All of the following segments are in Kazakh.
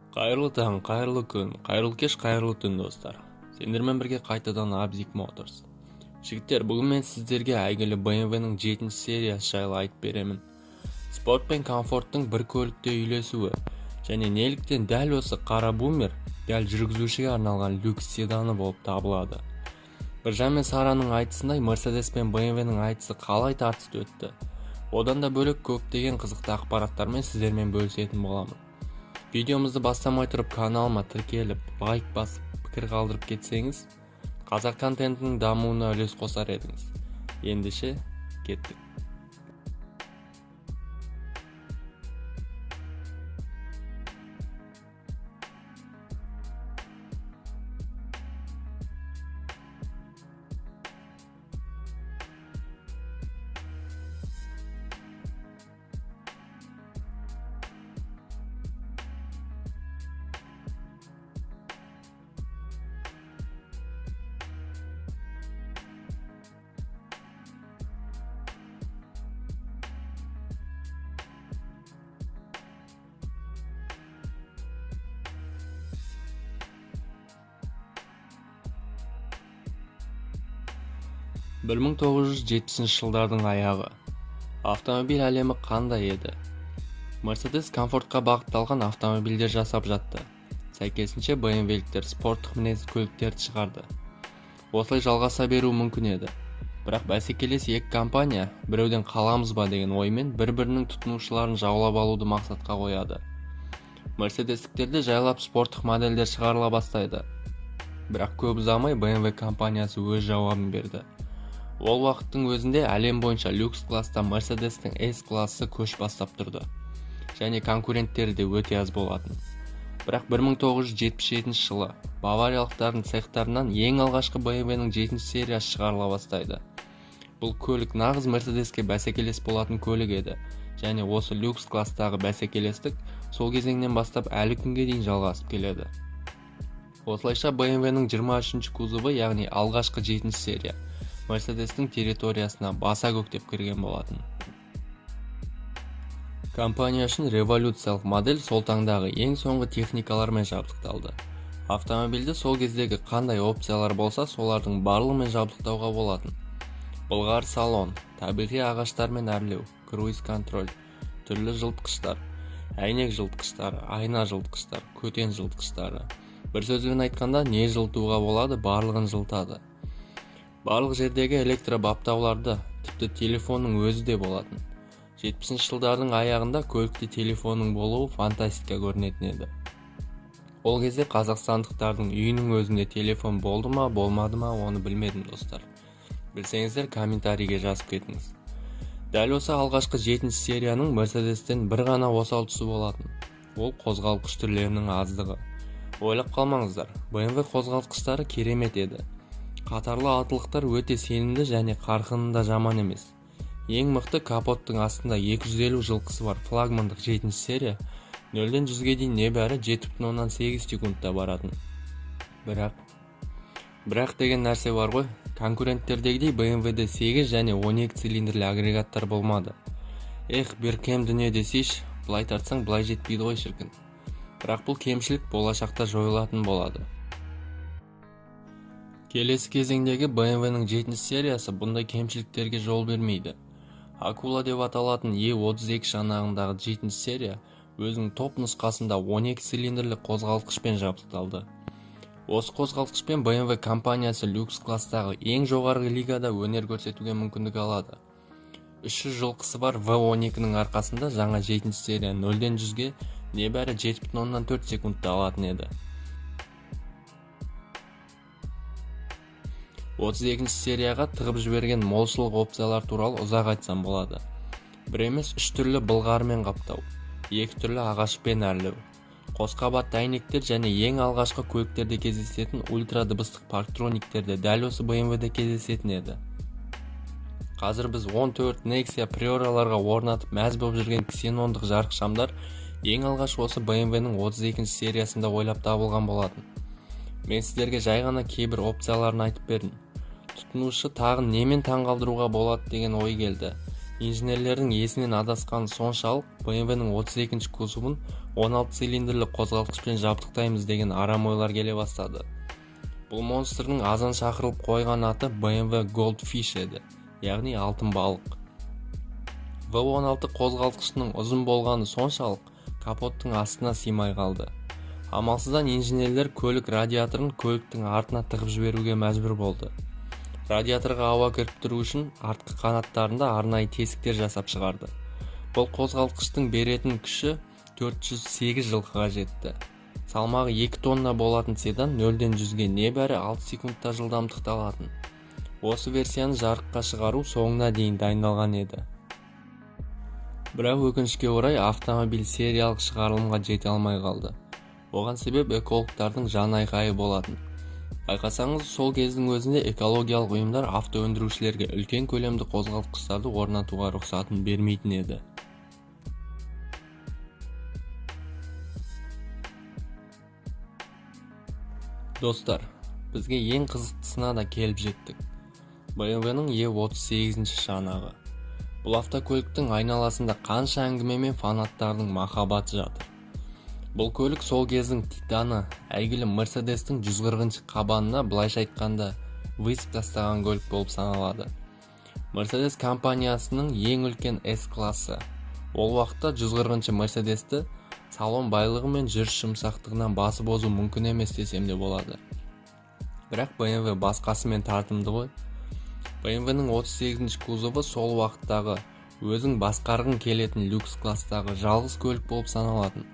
Қайырлы таң, қайырлы күн, қайырлы кеш, қайырлы түн достар. Сендермен бірге қайтадан Abzik Motors. Жігіттер, бүгін мен сіздерге әйгілі BMW-ның 7 сериясы жайлы айтып беремін. Спорт пен комфорттың бір көлікте үйлесуі және неліктен дәл осы қара бумер дәл жүргізушіге арналған люкс седаны болып табылады. Біржан мен Сараның айтысындай Mercedes пен BMW-ның айтысы қалай тартысты өтті. Одан да бөлек көптеген қызықты ақпараттармен сіздермен бөлісетін боламын. Видеомызды бастамай тұрып каналыма тіркеліп, лайк басып, пікір қалдырып кетсеңіз, қазақ контентінің дамуына үлес қосар едіңіз. Ендеше, кеттік. Бір 1970 жылдардың аяғы. Автомобиль әлемі қандай еді? Mercedes комфортқа бағытталған автомобильдер жасап жатты. Сәйкесінше BMW-ліктер спорттық мінезді көліктерді шығарды. Осылай жалғаса беруі мүмкін еді. Бірақ бәсекелес екі компания біреуден қаламыз ба деген оймен бір-бірінің тұтынушыларын жаулап алуды мақсатқа қояды. Mercedes-ліктерді жайлап спорттық модельдер шығарыла бастайды. Бірақ көп ұзамай BMW компаниясы өз жауабын берді. Ол уақыттың өзінде әлем бойынша люкс класста Mercedes-тің S-классы көш бастап тұрды. Және конкуренттері де өте аз болатын. Бірақ 1977 жылы бавариялықтардың цехтарынан ең алғашқы BMW-ның 7 сериясы шығарыла бастайды. Бұл көлік нағыз Mercedes-ке бәсекелес болатын көлік еді. Және осы люкс класстағы бәсекелестік сол кезеңнен бастап әлі күнге дейін жалғасып келеді. Осылайша BMW-ның 23-ші кузовы, яғни алғашқы 7 серия, Mercedes-тің территориясына баса көктеп кірген болатын. Компания үшін революциялық модель сол таңдағы ең соңғы техникалармен жабдықталды. Автомобильді сол кездегі қандай опциялар болса, солардың барлығымен жабдықтауға болатын. Былғары салон, табиғи ағаштармен әрлеу, круиз-контроль, түрлі жылытқыштар, әйнек жылытқыштары, айна жылытқыштар, көтен жылытқыштары. Бір сөзбен айтқанда, не жылытуға болады, барлығын жылытады. Барлық жердегі электробаптауларды, тіпті телефонның өзі де болатын. 70 жылдардың аяғында көлікте телефонның болуы фантастика көрінетін еді. Ол кезде қазақстандықтардың үйінің өзінде телефон болды ма, болмады ма, оны білмедім достар. Білсеңіздер, комментарийге жазып кетіңіз. Дәл осы алғашқы 7 серияның Mercedes-тен бір ғана осал тұсы болатын. Ол қозғалтқыш түрлерінің аздығы. Ойлап қалмаңыздар, BMW қозғалтқыштары керемет еді. Қатарлы атылықтар өте сенімді және қарқынында жаман емес. Ең мықты капоттың астында 250 жылқысы бар флагмандық 7 серия 0-ден 100-ге дейін небәрі 7,8 секундта баратын. Бірақ деген нәрсе бар ғой, конкуренттердегідей BMW-де 8 және 12 цилиндрлі агрегаттар болмады. Бір кем дүние десейші, былай тартсаң былай жетпейді ғой шіркін. Бірақ бұл кемшілік болашақта жойылатын болады. Келесі кезеңдегі BMW-ның 7 сериясы бұндай кемшіліктерге жол бермейді. Акула деп аталатын E32 жанағындағы 7 серия өзінің топ нұсқасында 12 цилиндрлі қозғалтқышпен жабдықталды. Осы қозғалтқышпен BMW компаниясы люкс класстағы ең жоғарғы лигада өнер көрсетуге мүмкіндік алады. 300 жылқысы бар V12-ның арқасында жаңа 7 серия 0-ден 100-ге небәрі 7,4 секундта алатын еді. 32 серияға тығып жіберген молшылық опциялар туралы ұзақ айтсам болады. Бір емес 3 түрлі былғарымен қаптау, 2 түрлі ағашпен әрлеу, қосқабат әйнектер және ең алғашқы көліктерде кездесетін ультра дыбыстық парктрониктерде дәл осы BMW-де кездесетін еді. Қазір біз 14 Nexia Priorаларға орнатып мәз болып жүрген ксенондық жарық шамдар ең алғаш осы BMW-ның 32 сериясында ойлап табылған болатын. Мен сіздерге жай ғана кейбір опцияларын айтып бердім. Тұтынушы тағы немен таңғалдыруға болады деген ой келді. Инженерлердің есінен адасқаны соншалық, BMW-ның 32-ші кузовын 16 цилиндрлі қозғалтқышпен жабдықтаймыз деген арам ойлар келе бастады. Бұл монстрдың азан шақырылып қойған аты BMW Goldfish еді, яғни алтын балық. V16 қозғалтқышының ұзын болғаны соншалық, капоттың астына сыймай қалды. Амалсыздан инженерлер көлік радиаторын көліктің артына тығып жіберуге мәжбүр болды. Радиаторға ауа кіріп тұру үшін артқы қанаттарында арнайы тесіктер жасап шығарды. Бұл қозғалтқыштың беретін күші 408 жылқыға жетті. Салмағы 2 тонна болатын седан 0-ден 100-ге небәрі 6 секундта жылдамдықты алатын. Осы версияны жарыққа шығару соңына дейін дайындалған еді. Бірақ өкінішке орай автомобиль сериялық шығарылымға жете алмай қалды. Оған себеп экологтардың жан айқайы болатын. Байқасаңыз, сол кездің өзінде экологиялық ұйымдар авто өндірушілерге үлкен көлемді қозғалтқыштарды орнатуға рұқсатын бермейтін еді. Достар, бізге ең қызықтысына да келіп жеттік. BMW-ның E38-ші шанағы. Бұл автокөліктің айналасында қанша әңгіме мен фанаттардың махаббаты жатыр. Бұл көлік сол кездің титаны, әйгілі Мерседестің 140-ші қабанына былайша айтқанда высып тастаған көлік болып саналады. Мерседес компаниясының ең үлкен S-классы. Ол уақытта 140-ші Мерседесті салон байлығы мен жүріс жұмсақтығынан басып озу мүмкін емес десем де болады. Бірақ BMW басқасымен тартымды ғой. BMW-ның 38-ші кузовы сол уақыттағы өзің басқарғың келетін люкс класстағы жалғыз көлік болып саналатын.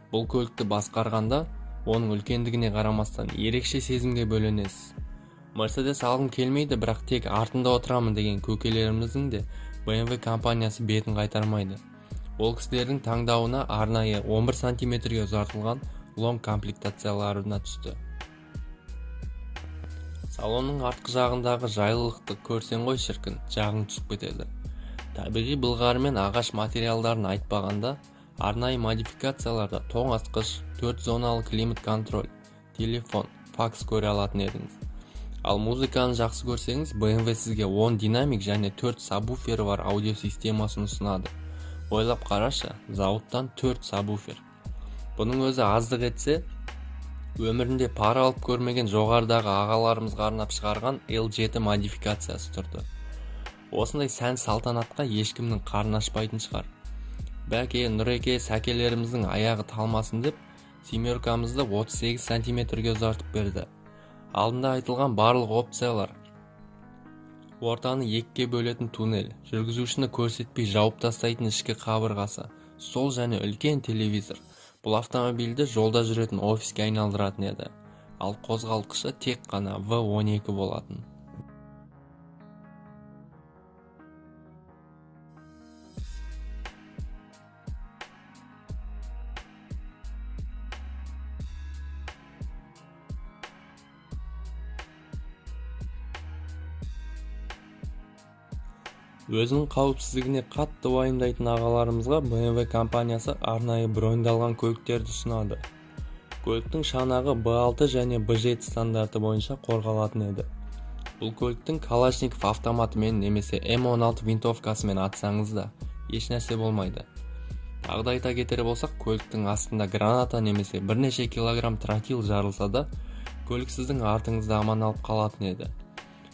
Бұл көлікті басқарғанда, оның үлкендігіне қарамастан ерекше сезімге бөленесіз. Мерседес алғым келмейді, бірақ тек артында отырамын деген көкелеріміздің де BMW компаниясы бетін қайтармайды. Ол кісілердің таңдауына арнайы 11 сантиметрге ұзартылған лонг комплектацияларына түсті. Салонның артқы жағындағы жайлылықты көрсең ғой шіркін, жағың түсіп кетеді. Табиғи былғары мен ағаш материалдарын айтпағанда, арнайы модификацияларда тоңазытқыш, 4 зоналы климат контроль, телефон, факс көре алатын едіңіз. Ал музыканы жақсы көрсеңіз, BMW сізге 10 динамик және 4 сабвуфері бар аудиосистемасын ұсынады. Ойлап қарашы, зауыттан 4 сабвуфер. Бұның өзі аздық етсе, өмірінде пара алып көрмеген жоғарыдағы ағаларымызға арнап шығарған L7 модификациясы тұрды. Осындай сән салтанатқа ешкімнің қарны ашпайтын шығар. Бәке, Нұреке, сәкелеріміздің аяғы талмасын деп, семеркамызды 38 сантиметрге ұзартып берді. Алдында айтылған барлық опциялар. Ортаны екіге бөлетін туннель, жүргізушіні көрсетпей жауып тастайтын ішкі қабырғасы, стол және үлкен телевизор. Бұл автомобильді жолда жүретін офиске айналдыратын еді. Ал қозғалтқышы тек қана V12 болатын. Өзінің қауіпсіздігіне қатты уайымдайтын ағаларымызға BMW компаниясы арнайы броньдалған көліктерді ұсынады. Көліктің шанағы B6 және B7 стандарты бойынша қорғалатын еді. Бұл көліктің Калашников автоматымен немесе M16 винтовкасымен атсаңыз да еш нәрсе болмайды. Тағы да айта кетер болсақ, көліктің астында граната немесе бірнеше килограмм тротил жарылса да, көлік сіздің артыңызда аман алып қалатын еді.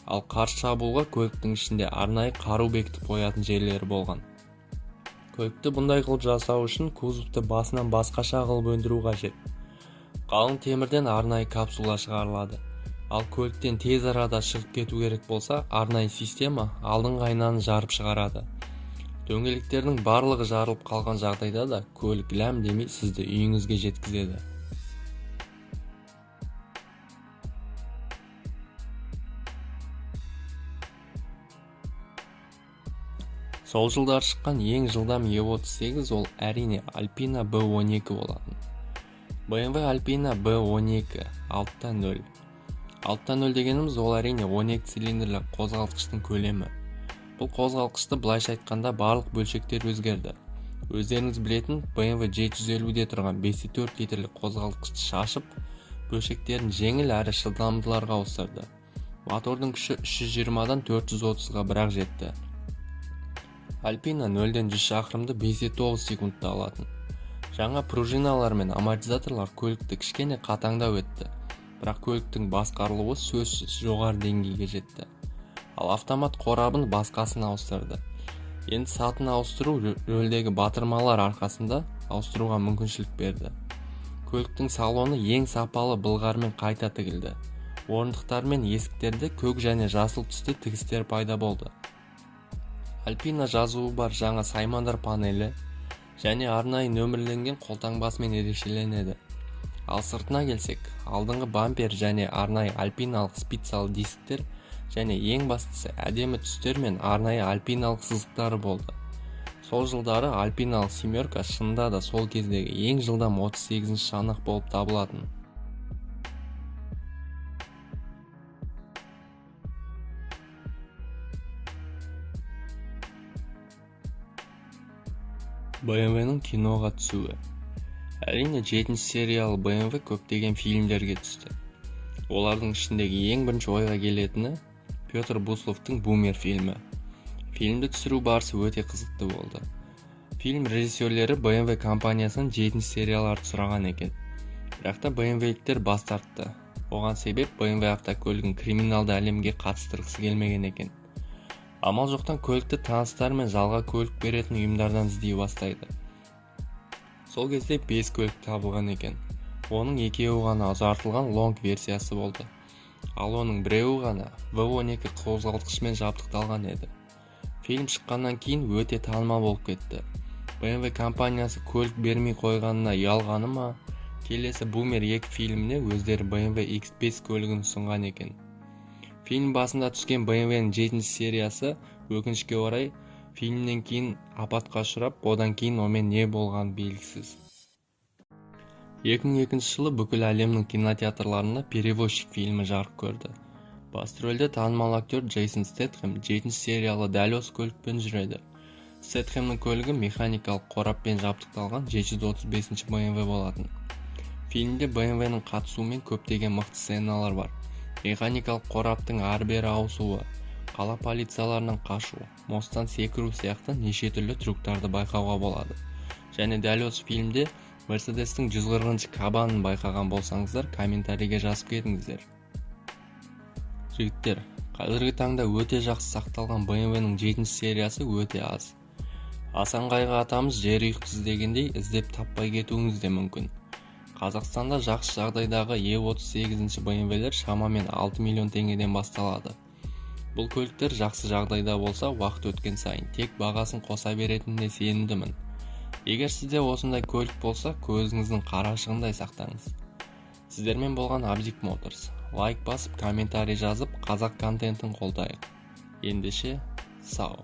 Ал қарсы шабуылға көліктің ішінде арнайы қару бекітіп қоятын жерлері болған. Көлікті бұндай қылып жасау үшін кузовты басынан басқаша қылып өндіру қажет. Қалың темірден арнайы капсула шығарылады. Ал көліктен тез арада шығып кету керек болса, арнайы система алдыңғы айнаны жарып шығарады. Дөңгелектердің барлығы жарылып қалған жағдайда да көлік ләм демей сізді үйіңізге жеткізеді. Сол жылдар шыққан ең жылдам E38 ол әрине Alpina B12 болатын. BMW Alpina B12 6.0. 6.0 дегеніміз ол әрине 12 цилиндрлі қозғалтқыштың көлемі. Бұл қозғалтқышты былайша айтқанда барлық бөлшектер өзгерді. Өздеріңіз білетін BMW J150-де тұрған 5.4 литрлік қозғалтқышты шашып, бөлшектерін жеңіл әрі шыдамдыларға ауыстырды. Мотордың күші 320-дан 430-ға бірақ жетті. Alpina 0-ден 100 шақырымды 5,9 секундта алатын. Жаңа пружиналар мен амортизаторлар көлікті кішкене қатаңдау етті, бірақ көліктің басқарылуы сөзсіз жоғары деңгейге жетті. Ал автомат қорабын басқасын ауыстырды. Енді сатын ауыстыру рөлдегі батырмалар арқасында ауыстыруға мүмкіншілік берді. Көліктің салоны ең сапалы былғармен қайта тігілді. Орындықтар мен есіктерде көк және жасыл түсті тігістер пайда болды. Alpina жазуы бар жаңа саймандар панелі және арнайы нөмірленген қолтаңбасымен ерекшеленеді. Ал сыртына келсек, алдыңғы бампер және арнайы альпиналық спицалы дисктер және ең бастысы әдемі түстер мен арнайы альпиналық сызықтары болды. Сол жылдары альпиналық семерка шынында да сол кездегі ең жылдам 38-ші шанақ болып табылатын. BMW-ның киноға түсуі. Әрине 7-ші сериялы BMW көптеген фильмдерге түсті. Олардың ішіндегі ең бірінші ойға келетіні Петр Бусловтың Бумер фильмі. Фильмді түсіру барысы өте қызықты болды. Фильм режиссерлері BMW компаниясынан 7-ші серияларды сұраған екен. Бірақ та BMW-ліктер бас тартты. Оған себеп BMW автокөлігін криминалды әлемге қатыстырғысы келмеген екен. Амал жоқтан көлікті таныстар мен жалға көлік беретін ұйымдардан іздей бастайды. Сол кезде 5 көлік табылған екен. Оның 2-еуі ғана ұзартылған лонг версиясы болды. Ал оның 1-еуі ғана V12 қозғалтқышымен жабдықталған еді. Фильм шыққаннан кейін өте танымал болып кетті. BMW компаниясы көлік бермей қойғанына ұялғаны ма, келесі Бумер 2 фильміне өздері BMW X5 көлігін ұсынған екен. Фильм басында түскен BMW-ның 7-ші сериясы өкінішке орай фильмнен кейін апатқа ұшырап, одан кейін онымен не болғаны белгісіз. 2002 жылы бүкіл әлемнің кинотеатрларында Перевозчик фильмі жарық көрді. Басты рөлде танымал актер Джейсон Стэтхэм 7-ші сериялы дәл осы көлікпен жүреді. Стэтхэмнің көлігі механикалық қораппен жабдықталған 735-ші BMW болатын. Фильмде BMW-ның қатысуымен көптеген мықты сценалар бар. Механикалық қораптың ары-бері ауысуы, қала полицияларынан қашу, мосттан секіру сияқты неше түрлі трюктарды байқауға болады. Және дәл осы фильмде Мерседестің 140-ші кабанын байқаған болсаңыздар, комментарийге жазып кетіңіздер. Жігіттер, қазіргі таңда өте жақсы сақталған BMW-ның 7-ші сериясы өте аз. Асан Қайғы атамыз жер ұйқысы дегендей іздеп таппай кетуіңіз де мүмкін. Қазақстанда жақсы жағдайдағы E38-ші BMW-лер шамамен 6 миллион теңгеден басталады. Бұл көліктер жақсы жағдайда болса, уақыт өткен сайын тек бағасын қоса беретініне сенімдімін. Егер сізде осындай көлік болса, көзіңіздің қарашығындай сақтаңыз. Сіздермен болған Abzik Motors. Лайк басып, комментарий жазып, қазақ контентін қолдайық. Ендеше, сау.